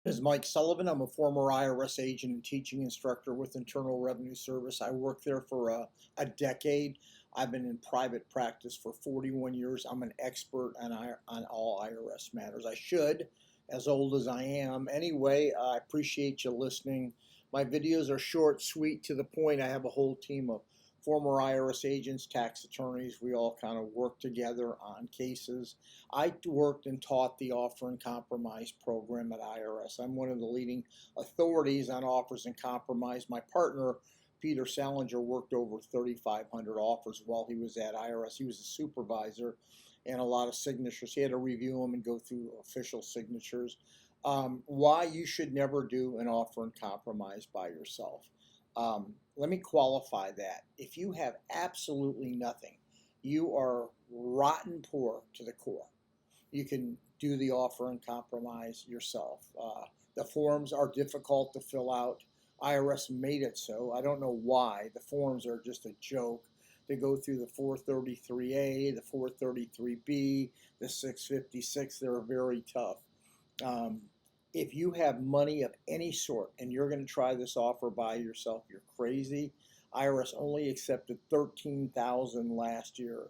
This is Mike Sullivan. I'm a former IRS agent and teaching instructor with Internal Revenue Service. I worked there for a decade. I've been in private practice for 41 years. I'm an expert on all IRS matters. I should, as old as I am. Anyway, I appreciate you listening. My videos are short, sweet, to the point. I have a whole team of former IRS agents, tax attorneys. We all kind of work together on cases. I worked and taught the offer and compromise program at IRS. I'm one of the leading authorities on offers and compromise. My partner, Peter Salinger, worked over 3,500 offers while he was at IRS. He was a supervisor and a lot of signatures. He had to review them and go through official signatures. Why you should never do an offer and compromise by yourself. Let me qualify that. If you have absolutely nothing, you are rotten poor to the core. You can do the offer and compromise yourself. The forms are difficult to fill out. IRS made it so. I don't know why. The forms are just a joke. They go through the 433A, the 433B, the 656. They're very tough. Um, if you have money of any sort and you're going to try this offer by yourself, you're crazy. IRS only accepted 13,000 last year.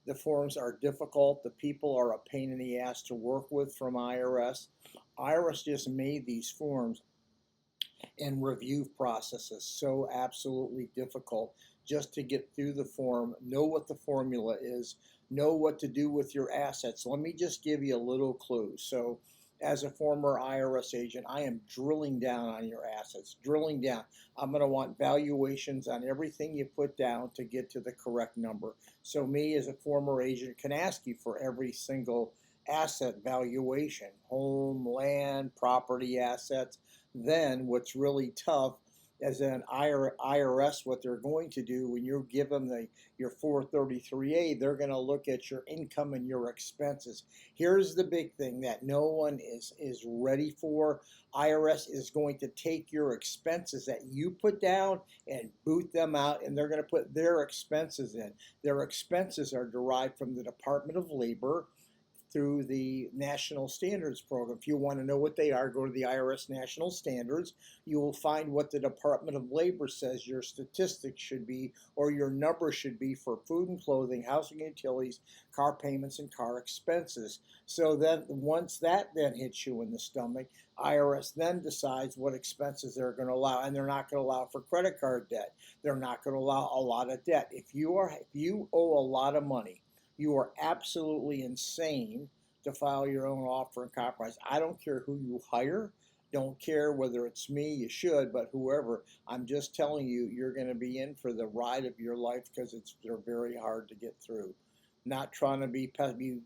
The forms are difficult. The people are a pain in the ass to work with from IRS. IRS just made these forms and review processes so absolutely difficult just to get through the form, know what the formula is, know what to do with your assets. Let me just give you a little clue. So, as a former IRS agent, I am drilling down on your assets, drilling down. I'm going to want valuations on everything you put down to get to the correct number. So, me as a former agent can ask you for every single asset valuation, home, land, property assets. Then what's really tough as an IRS, what they're going to do when you give them your 433A, they're going to look at your income and your expenses. Here's the big thing that no one is ready for. IRS is going to take your expenses that you put down and boot them out, and they're going to put their expenses in. Their expenses are derived from the Department of Labor through the National Standards Program. If you want to know what they are, go to the IRS National Standards. You will find what the Department of Labor says your statistics should be or your number should be for food and clothing, housing and utilities, car payments, and car expenses. So then once that then hits you in the stomach, IRS then decides what expenses they're going to allow, and they're not going to allow for credit card debt. They're not going to allow a lot of debt. If you owe a lot of money, you are absolutely insane to file your own offer and compromise. I don't care who you hire. Don't care whether it's me, you should, but whoever. I'm just telling you, you're going to be in for the ride of your life because they're very hard to get through. Not trying to be pesky.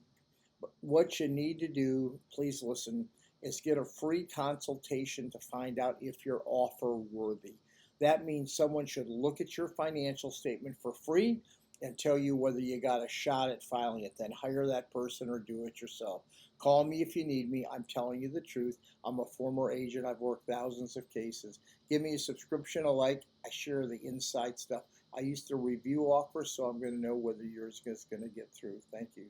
What you need to do, please listen, is get a free consultation to find out if you're offer worthy. That means someone should look at your financial statement for free and tell you whether you got a shot at filing it. Then hire that person or do it yourself. Call me if you need me. I'm telling you the truth. I'm a former agent. I've worked thousands of cases. Give me a subscription, a like. I share the inside stuff. I used to review offers, so I'm going to know whether yours is going to get through. Thank you.